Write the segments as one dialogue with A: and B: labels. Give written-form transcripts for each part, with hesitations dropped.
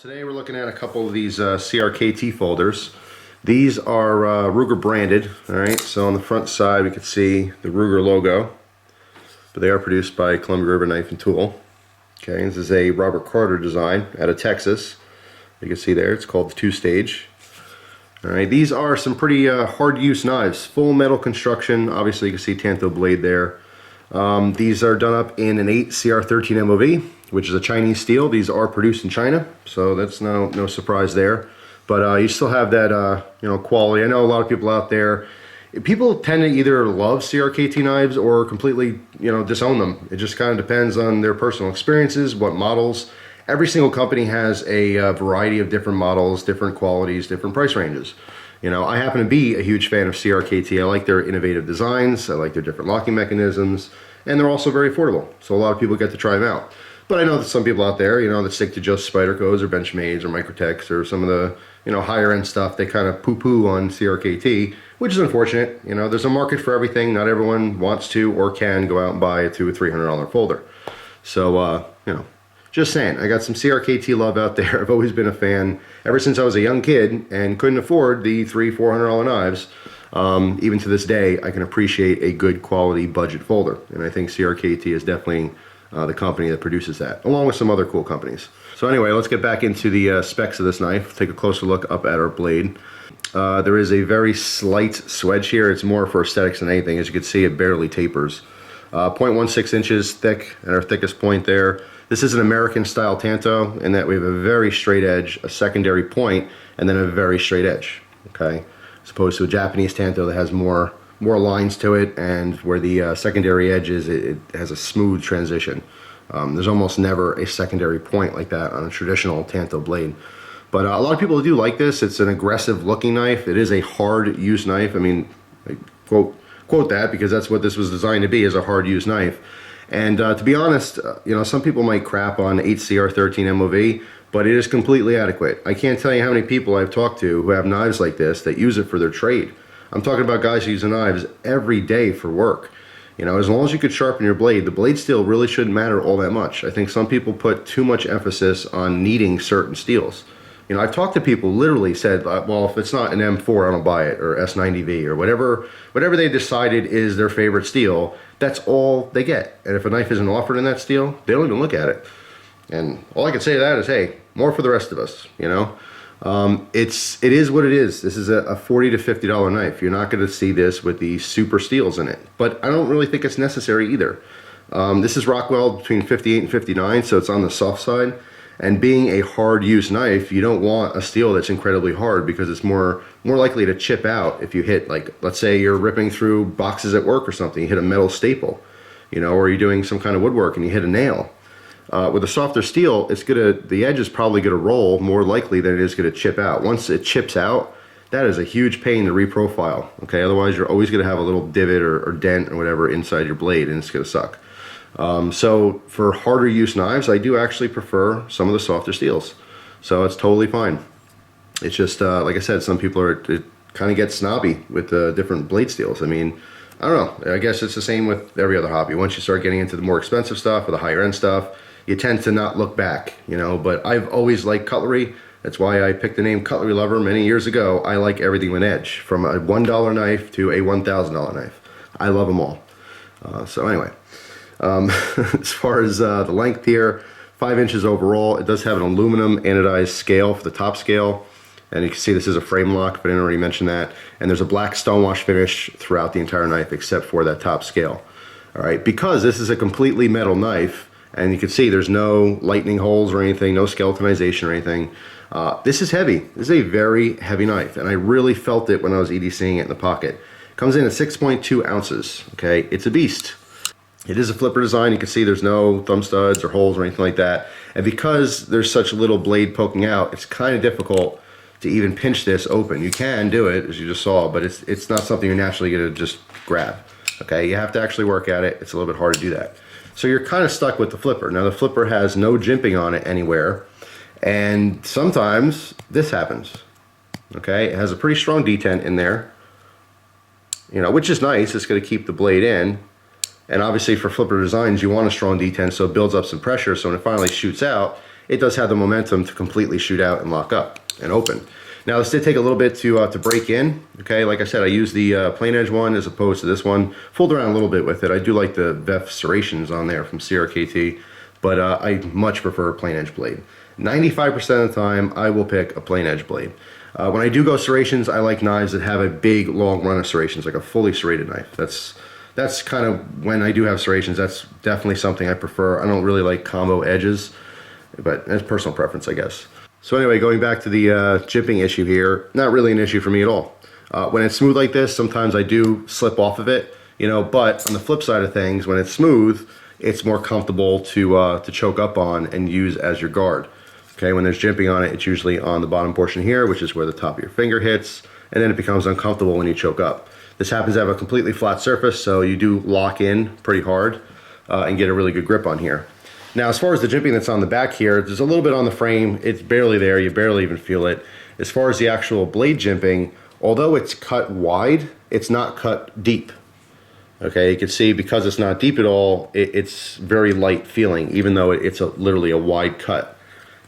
A: Today we're looking at a couple of these CRKT folders. These are Ruger branded, alright, so on the front side we can see the Ruger logo, but they are produced by Columbia River Knife and Tool. Okay, this is a Robert Carter design out of Texas. You can see there, it's called the 2-stage. Alright, these are some pretty hard use knives, full metal construction. Obviously you can see Tanto blade there. These are done up in an 8 CR13 MOV, which is a Chinese steel. These are produced in China, so that's no surprise there. But you still have that quality. I know a lot of people out there, people tend to either love CRKT knives or completely disown them. It just kind of depends on their personal experiences, what models. Every single company has a variety of different models, different qualities, different price ranges. I happen to be a huge fan of CRKT. I like their innovative designs, I like their different locking mechanisms, and they're also very affordable, so a lot of people get to try them out. But I know that some people out there, that stick to just Spydercos or Benchmades or Microtechs or some of the, higher end stuff, they kind of poo-poo on CRKT, which is unfortunate. There's a market for everything. Not everyone wants to or can go out and buy a $200 or $300 folder. So, just saying, I got some CRKT love out there. I've always been a fan ever since I was a young kid and couldn't afford the $300, $400 knives. Even to this day, I can appreciate a good quality budget folder. And I think CRKT is definitely the company that produces that, along with some other cool companies. So anyway, let's get back into the specs of this knife. Take a closer look up at our blade. There is a very slight swedge here. It's more for aesthetics than anything. As you can see, it barely tapers. 0.16 inches thick at our thickest point there. This is an American style Tanto in that we have a very straight edge, a secondary point, and then a very straight edge, okay? As opposed to a Japanese Tanto that has more lines to it, and where the secondary edge is, it has a smooth transition. There's almost never a secondary point like that on a traditional Tanto blade. But a lot of people do like this. It's an aggressive looking knife. It is a hard use knife. I mean, I quote that because that's what this was designed to be, is a hard use knife. And to be honest, some people might crap on 8CR13 MOV, but it is completely adequate. I can't tell you how many people I've talked to who have knives like this that use it for their trade. I'm talking about guys who use knives every day for work. As long as you could sharpen your blade, the blade steel really shouldn't matter all that much. I think some people put too much emphasis on needing certain steels. I've talked to people literally said, well, if it's not an M4, I don't buy it, or S90V, or whatever they decided is their favorite steel, that's all they get. And if a knife isn't offered in that steel, they don't even look at it. And all I can say to that is, hey, more for the rest of us, It is what it is. This is a $40 to $50 knife. You're not going to see this with the super steels in it. But I don't really think it's necessary either. This is Rockwell between 58 and 59, so it's on the soft side. And being a hard use knife, you don't want a steel that's incredibly hard because it's more likely to chip out if you hit, like, let's say you're ripping through boxes at work or something, you hit a metal staple, or you're doing some kind of woodwork and you hit a nail. With a softer steel, the edge is probably gonna roll more likely than it is gonna chip out. Once it chips out, that is a huge pain to reprofile, okay? Otherwise, you're always gonna have a little divot or dent or whatever inside your blade, and it's gonna suck. So for harder use knives, I do actually prefer some of the softer steels. So it's totally fine. It's just, like I said, some people kind of get snobby with the different blade steels. I mean, I don't know. I guess it's the same with every other hobby. Once you start getting into the more expensive stuff or the higher end stuff, you tend to not look back, but I've always liked cutlery. That's why I picked the name Cutlery Lover many years ago. I like everything with edge, from a $1 knife to a $1,000 knife. I love them all. So anyway. As far as the length here, 5 inches overall. It does have an aluminum anodized scale for the top scale, and you can see this is a Framelock, but I didn't already mention that. And there's a black stonewash finish throughout the entire knife except for that top scale. All right, because this is a completely metal knife, and you can see there's no lightning holes or anything, no skeletonization or anything. This is heavy. This is a very heavy knife, and I really felt it when I was EDCing it in the pocket. It comes in at 6.2 ounces. Okay, it's a beast. It is a flipper design. You can see there's no thumb studs or holes or anything like that. And because there's such a little blade poking out, it's kind of difficult to even pinch this open. You can do it, as you just saw, but it's not something you're naturally going to just grab. Okay, you have to actually work at it. It's a little bit hard to do that. So you're kind of stuck with the flipper. Now the flipper has no jimping on it anywhere, and sometimes this happens. Okay, it has a pretty strong detent in there, which is nice. It's going to keep the blade in. And obviously for flipper designs, you want a strong detent so it builds up some pressure, so when it finally shoots out, it does have the momentum to completely shoot out and lock up and open. Now this did take a little bit to break in. Okay, like I said, I used the plain edge one as opposed to this one. Fooled around a little bit with it. I do like the VEF serrations on there from CRKT, but I much prefer a plain edge blade. 95% of the time, I will pick a plain edge blade. When I do go serrations, I like knives that have a big, long run of serrations, like a fully serrated knife. That's kind of when I do have serrations. That's definitely something I prefer. I don't really like combo edges, but that's personal preference, I guess. So anyway, going back to the jimping issue here, not really an issue for me at all. When it's smooth like this, sometimes I do slip off of it, you know, but on the flip side of things, when it's smooth, it's more comfortable to choke up on and use as your guard. Okay, when there's jimping on it, it's usually on the bottom portion here, which is where the top of your finger hits, and then it becomes uncomfortable when you choke up. This happens to have a completely flat surface, so you do lock in pretty hard and get a really good grip on here. Now, as far as the jimping that's on the back here, there's a little bit on the frame. It's barely there. You barely even feel it. As far as the actual blade jimping, although it's cut wide, it's not cut deep. Okay, you can see because it's not deep at all, it's very light feeling, even though it's literally a wide cut,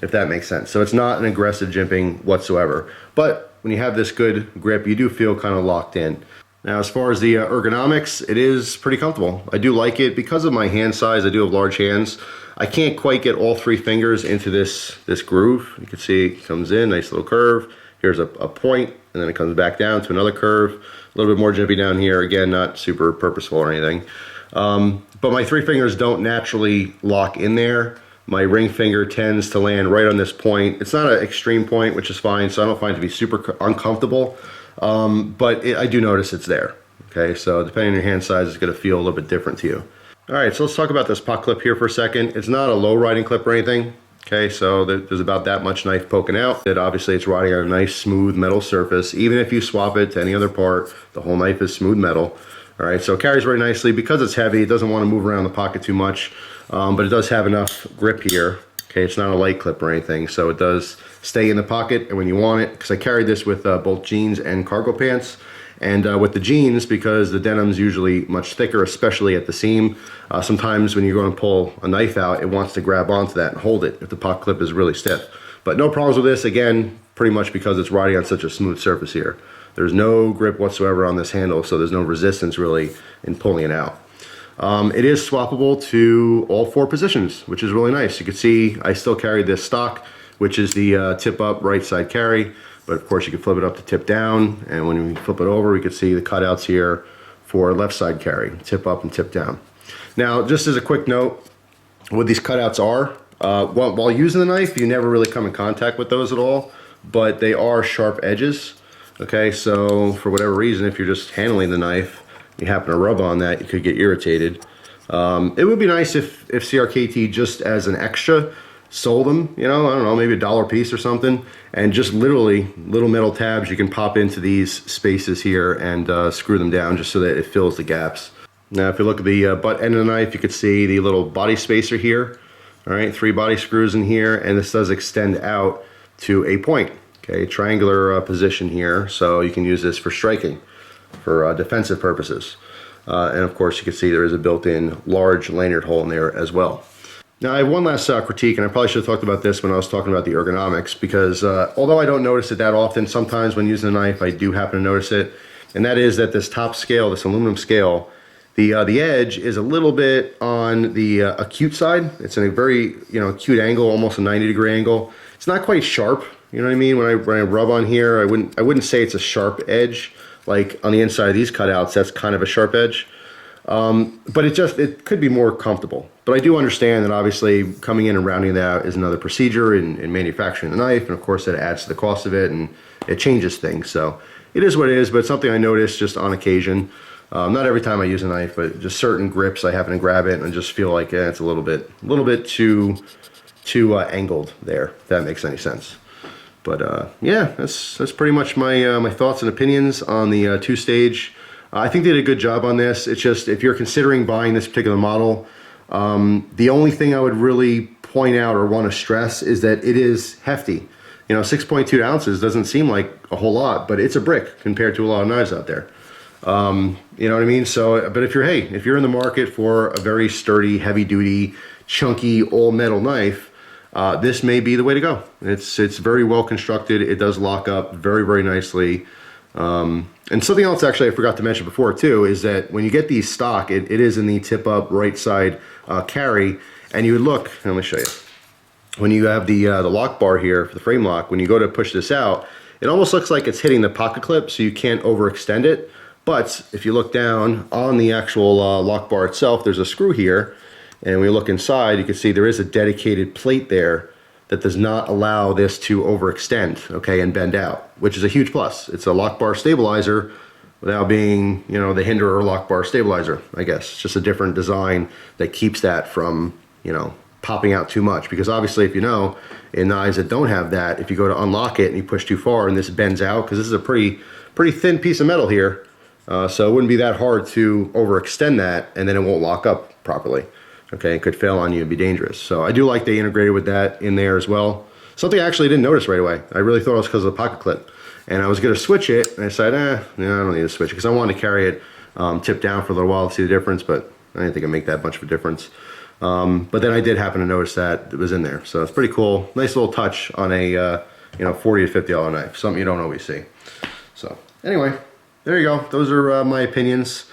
A: if that makes sense. So it's not an aggressive jimping whatsoever. But when you have this good grip, you do feel kind of locked in. Now, as far as the ergonomics, it is pretty comfortable. I do like it because of my hand size. I do have large hands. I can't quite get all 3 fingers into this groove. You can see it comes in, nice little curve. Here's a point, and then it comes back down to another curve. A little bit more jimpy down here. Again, not super purposeful or anything. But my 3 fingers don't naturally lock in there. My ring finger tends to land right on this point. It's not an extreme point, which is fine, so I don't find it to be super uncomfortable. But I do notice it's there. Okay, so depending on your hand size, it's going to feel a little bit different to you. All right, so let's talk about this pot clip here for a second. It's not a low riding clip or anything. Okay, so there's about that much knife poking out. That obviously it's riding on a nice smooth metal surface. Even if you swap it to any other part, the whole knife is smooth metal. All right, so it carries very nicely. Because it's heavy, it doesn't want to move around the pocket too much, but it does have enough grip here. Okay, it's not a light clip or anything, so it does stay in the pocket and when you want it, because I carried this with both jeans and cargo pants. And with the jeans, because the denim's usually much thicker, especially at the seam, sometimes when you're going to pull a knife out, it wants to grab onto that and hold it if the pot clip is really stiff. But no problems with this, again, pretty much because it's riding on such a smooth surface here. There's no grip whatsoever on this handle, so there's no resistance really in pulling it out. It is swappable to all 4 positions, which is really nice. You can see I still carry this stock, which is the tip up right side carry. But of course you can flip it up to tip down, and when we flip it over, we can see the cutouts here for left side carry, tip up and tip down. Now, just as a quick note, what these cutouts are, while using the knife, you never really come in contact with those at all, but they are sharp edges. Okay, so for whatever reason, if you're just handling the knife, you happen to rub on that, you could get irritated. It would be nice if CRKT, just as an extra, sold them, you know, I don't know, maybe $1 a piece or something, and just literally little metal tabs you can pop into these spaces here and screw them down just so that it fills the gaps. Now, if you look at the butt end of the knife, you can see the little body spacer here. All right, 3 body screws in here, and this does extend out to a point. Okay, triangular position here, so you can use this for striking, for defensive purposes. And of course, you can see there is a built-in large lanyard hole in there as well. Now, I have one last critique, and I probably should have talked about this when I was talking about the ergonomics, because although I don't notice it that often, sometimes when using a knife, I do happen to notice it, and that is that this top scale, this aluminum scale, the edge is a little bit on the acute side. It's in a very acute angle, almost a 90-degree angle. It's not quite sharp, you know what I mean? When I rub on here, I wouldn't say it's a sharp edge. Like on the inside of these cutouts, that's kind of a sharp edge. But it could be more comfortable. But I do understand that obviously coming in and rounding that out is another procedure in manufacturing the knife, and of course that adds to the cost of it and it changes things. So it is what it is, but it's something I notice just on occasion. Not every time I use a knife, but just certain grips I happen to grab it and just feel like it's a little bit too angled there, if that makes any sense. But yeah, that's pretty much my thoughts and opinions on the 2-stage. I think they did a good job on this. It's just, if you're considering buying this particular model, the only thing I would really point out or want to stress is that it is hefty. 6.2 ounces doesn't seem like a whole lot, but it's a brick compared to a lot of knives out there. You know what I mean? So, but if you're in the market for a very sturdy, heavy duty, chunky, all metal knife, this may be the way to go. It's very well constructed. It does lock up very, very nicely. And something else actually I forgot to mention before too is that when you get these stock, it is in the tip up right side carry, and you would look, let me show you. When you have the lock bar here for the frame lock, when you go to push this out, it almost looks like it's hitting the pocket clip, so you can't overextend it. But if you look down on the actual lock bar itself, there's a screw here, and when you look inside, you can see there is a dedicated plate there that does not allow this to overextend, okay, and bend out, which is a huge plus. It's a lock bar stabilizer without being, you know, the hinderer lock bar stabilizer, I guess. It's just a different design that keeps that from, you know, popping out too much. Because obviously, if you know, in knives that don't have that, if you go to unlock it and you push too far and this bends out, because this is a pretty thin piece of metal here, so it wouldn't be that hard to overextend that, and then it won't lock up properly. Okay, it could fail on you and be dangerous. So I do like they integrated with that in there as well. Something I actually didn't notice right away. I really thought it was because of the pocket clip. And I was gonna switch it, and I said, I don't need to switch it, because I wanted to carry it tipped down for a little while to see the difference, but I didn't think it'd make that much of a difference. But then I did happen to notice that it was in there. So it's pretty cool. Nice little touch on a you know, $40 to $50 knife, something you don't always see. So anyway, there you go. Those are my opinions.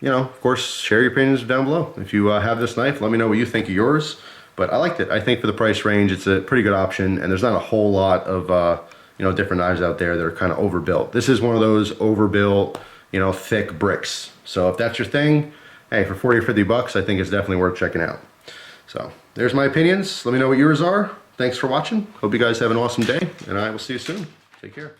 A: You know, of course, share your opinions down below. If you have this knife, let me know what you think of yours. But I liked it. I think for the price range, it's a pretty good option, and there's not a whole lot of you know, different knives out there that are kind of overbuilt. This is one of those overbuilt, you know, thick bricks. So if that's your thing, hey, for 40 or 50 bucks, I think it's definitely worth checking out. So there's my opinions. Let me know what yours are. Thanks for watching. Hope you guys have an awesome day, and I will see you soon. Take care.